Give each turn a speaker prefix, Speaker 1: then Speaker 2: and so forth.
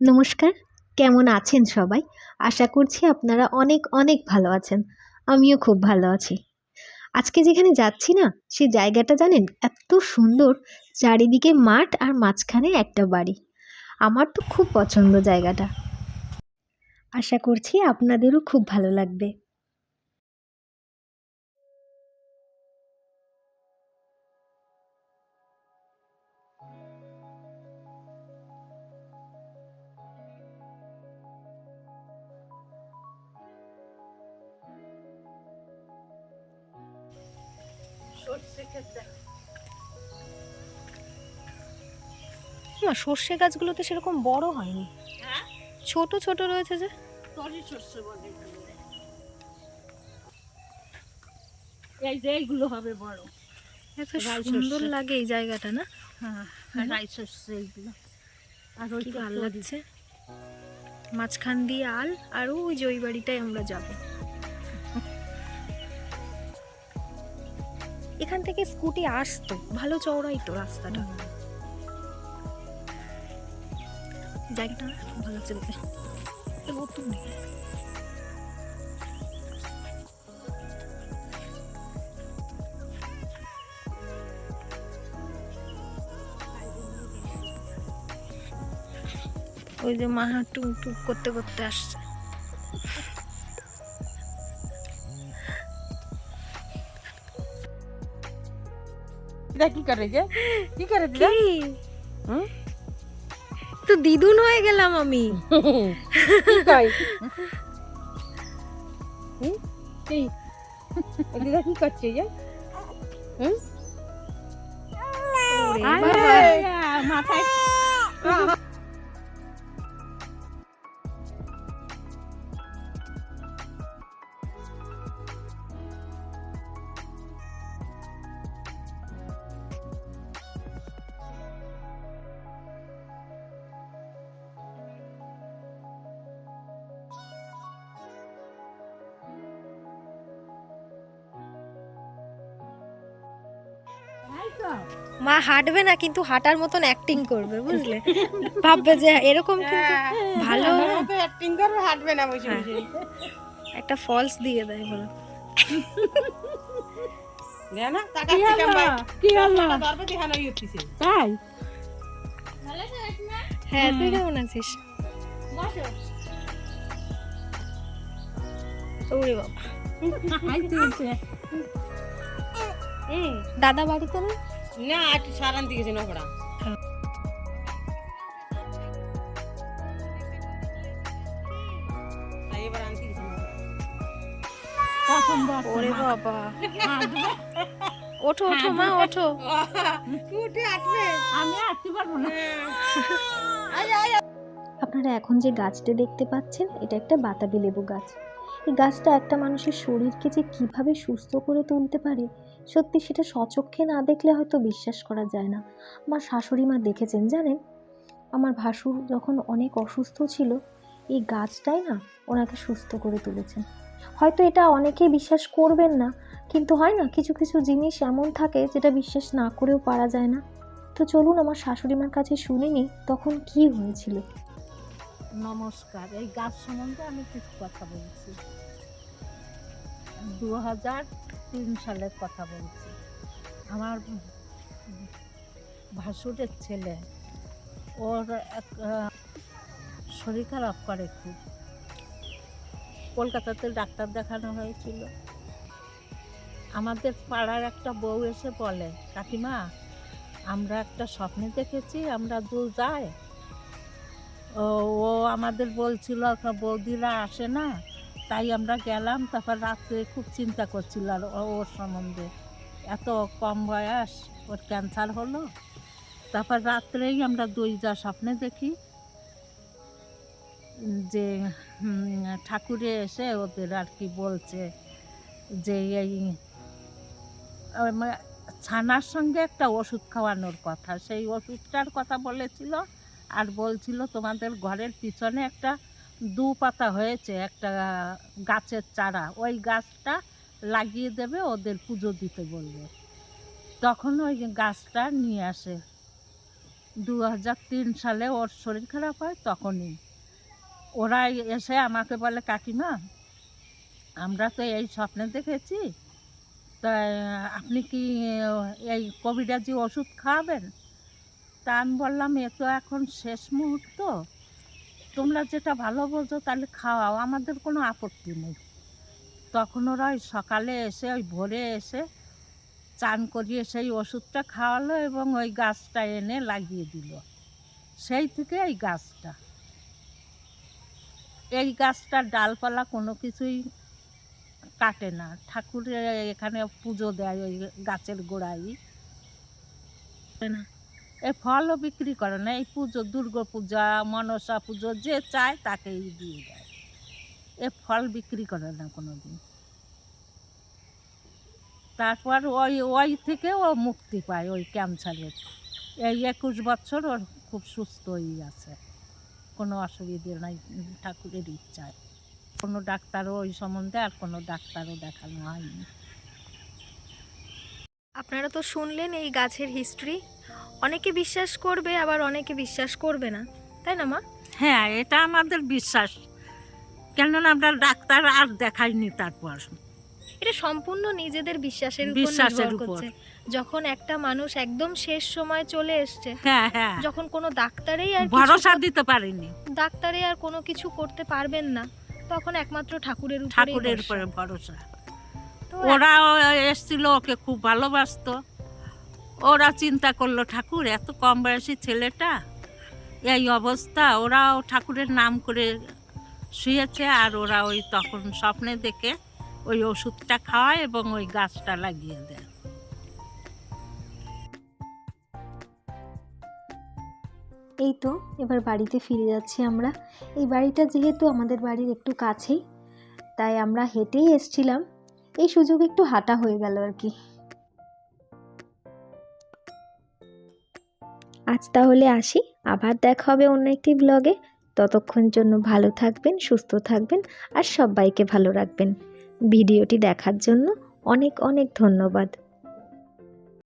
Speaker 1: নমস্কার, কেমন আছেন সবাই? আশা করছি আপনারা অনেক অনেক ভালো আছেন। আমিও খুব ভালো আছি। আজকে যেখানে যাচ্ছি না, সে জায়গাটা জানেন? এত সুন্দর, চারিদিকে মাঠ আর মাঝখানে একটা বাড়ি। আমার তো খুব পছন্দ জায়গাটা। আশা করছি আপনাদেরও খুব ভালো লাগবে।
Speaker 2: না, সর্ষে গাছগুলোতে সেরকম বড় হয়নি, ছোট ছোট রয়েছে যে।
Speaker 3: এই যে এইগুলো হবে বড়।
Speaker 2: এত সুন্দর লাগে এই জায়গাটা না?
Speaker 3: হ্যাঁ, রাই শস্য এইগুলো। আর ওই
Speaker 2: কি
Speaker 3: তো
Speaker 2: ভালো
Speaker 3: তরি।
Speaker 2: লাগছে। মাঝখান দিয়ে আল, আর ওই যে ওই বাড়িটাই আমরা যাব। এখান থেকে স্কুটি আসতো, ভালো চওড়াই তো রাস্তাটা। জায়গাটা খুব ভালো লাগছে দেখতে। নতুন ওই যে মা টুক টুক করতে করতে আসছে।
Speaker 3: কি করে যে কি করে দিদা? হুম?
Speaker 2: তো দিদুন হয়ে গেলাম আমি।
Speaker 3: কি কই? কি? দিদা কি করছে যে? হুম?
Speaker 2: ওরে
Speaker 3: আরে
Speaker 2: বাবা।
Speaker 3: মাথায়
Speaker 2: মা হাঁটবে না, কিন্তু হাঁটার মতন অ্যাক্টিং করবে, বুঝলে? ভাববে যে এরকম, কিন্তু ভালো
Speaker 3: তো অ্যাক্টিং করবে, হাঁটবে না বসে বসে।
Speaker 2: একটা ফলস দিয়ে দেয় বলো।
Speaker 3: না তাকাচ্ছি কেমন? কি হলো? দরবে দেখানো হইতেছে। তাই?
Speaker 2: হ্যাঁ, তুই কেমন আছিস? ওরে বাবা, দাদা বাড়িতে না?
Speaker 3: না একটু সারান দিয়েছে না পড়া। এবার আনতে গেছে
Speaker 2: ওরে বাবা, ওঠো ওঠো মা, ওঠো।
Speaker 3: উঠে আসবে, আমি আসতে পারবো না।
Speaker 1: আপনারা এখন যে গাছটা দেখতে পাচ্ছেন, এটা একটা বাতাবি লেবু গাছ। এই গাছটা একটা মানুষের শরীরকে যে কিভাবে সুস্থ করে তুলতে পারে, সত্যি সেটা স্বচক্ষে না দেখলে হয়তো বিশ্বাস করা যায় না। আমার শাশুড়ি মা দেখেছেন জানেন, আমার ভাসুর যখন অনেক অসুস্থ ছিল, এই গাছটাই না ওনাকে সুস্থ করে তুলেছেন। হয়তো এটা অনেকেই বিশ্বাস করবেন না, কিন্তু হয় না, কিছু কিছু জিনিস এমন থাকে যেটা বিশ্বাস না করেও পারা যায় না। তো চলুন আমার শাশুড়ি মার কাছে শুনে নিই তখন কি হয়েছিল।
Speaker 3: নমস্কার, এই গাছ সম্বন্ধে আমি কিছু কথা বলছি। 2003 সালের কথা বলছি। আমার ভাসুরের ছেলে, ওর শরীর খারাপ করে খুব। কলকাতাতে ডাক্তার দেখানো হয়েছিল। আমাদের পাড়ার একটা বউ এসে বলে, কাকিমা আমরা একটা স্বপ্নে দেখেছি, আমরা দু যাই। ও ও আমাদের বলছিল বৌদিরা আসে না, তাই আমরা গেলাম। তারপর রাত্রে খুব চিন্তা করছিল আর ওর সম্বন্ধে, এত কম বয়স, ওর ক্যান্সার হলো। তারপর রাত্রেই আমরা দুই যা স্বপ্নে দেখি যে ঠাকুরে এসে ওদের আর কি বলছে যে এই ছানার সঙ্গে একটা ওষুধ খাওয়ানোর কথা, সেই ওষুধটার কথা বলেছিল। আর বলছিল তোমাদের ঘরের পিছনে একটা পাতা হয়েছে, একটা গাছের চারা, ওই গাছটা লাগিয়ে দেবে, ওদের পুজো দিতে বলবে। তখন ওই গাছটা নিয়ে আসে, 2003 সালে ওর শরীর খারাপ হয়, তখনই ওরা এসে আমাকে বলে, কাকিমা আমরা তো এই স্বপ্নে দেখেছি, তা আপনি কি এই কোভিডাজি ওষুধ খাওয়াবেন? তা আমি বললাম, এ তো এখন শেষ মুহূর্ত, তোমরা যেটা ভালো বোঝো তাহলে খাওয়াও, আমাদের কোনো আপত্তি নেই। তখন ওরা ওই সকালে এসে, ওই ভোরে এসে চান করিয়ে সেই ওষুধটা খাওয়ালো এবং ওই গাছটা এনে লাগিয়ে দিল। সেই থেকে এই গাছটার ডালপালা কোনো কিছুই কাটে না। ঠাকুরের এখানে পুজো দেয় ওই গাছের গোড়ায়। এই ফলও বিক্রি করে না। এই পুজো, দুর্গা পূজা, মনসা পুজো, যে চায় তাকেই দিয়ে দেয়। এ ফল বিক্রি করে না কোনোদিন। তারপর ওই থেকে ও মুক্তি পায় ওই ক্যান্সারের। এই 21 বছর ওর খুব সুস্থই আছে, কোনো অসুবিধে নাই ঠাকুরের ইচ্ছায়। কোনো ডাক্তারও ওই সম্বন্ধে আর কোনো ডাক্তারও দেখানো হয়নি।
Speaker 2: আপনারা তো শুনলেন এই গাছের হিস্ট্রি। অনেকে বিশ্বাস করবে, আবার অনেকে বিশ্বাস করবে না, তাই না মা?
Speaker 3: হ্যাঁ, এটা আমাদের বিশ্বাস, কেননা আমরা ডাক্তার আর দেখাইনি। তারপর
Speaker 2: এটা সম্পূর্ণ নিজেদের বিশ্বাসের উপর
Speaker 3: বিশ্বাসের
Speaker 2: নির্ভর
Speaker 3: উপর।
Speaker 2: করছে। যখন একটা মানুষ একদম শেষ সময় চলে এসছে,
Speaker 3: হ্যাঁ হ্যাঁ,
Speaker 2: যখন কোনো ডাক্তারেই আর
Speaker 3: ভরসা দিতে পারিনি,
Speaker 2: ডাক্তারে আর কোনো কিছু করতে পারবেন না, তখন একমাত্র ঠাকুরের
Speaker 3: ঠাকুরের
Speaker 2: উপরে
Speaker 3: উপরে ভরসা।
Speaker 2: তো
Speaker 3: ওরা এসছিল, ওকে খুব ভালোবাসতো। ওরা চিন্তা করলো, ঠাকুর এত কম বয়সী ছেলেটা এই অবস্থা, ওরাও ঠাকুরের নাম করে শুয়েছে। আর ওরা ওই তখন স্বপ্নে দেখে ওই ওষুধটা খাওয়ায় এবং ওই গাছটা লাগিয়ে দেয়।
Speaker 1: এই তো এবার বাড়িতে ফিরে যাচ্ছি আমরা। এই বাড়িটা যেহেতু আমাদের বাড়ির একটু কাছেই, তাই আমরা হেঁটেই এসছিলাম। এই সুযোগে একটু হাঁটা হয়ে গেল আর কি। আজ তাহলে আসি, আবার দেখা হবে অন্য একটি ব্লগে। ততক্ষণ জন্য ভালো থাকবেন, সুস্থ থাকবেন আর সবাইকে ভালো রাখবেন। ভিডিওটি দেখার জন্য অনেক অনেক ধন্যবাদ।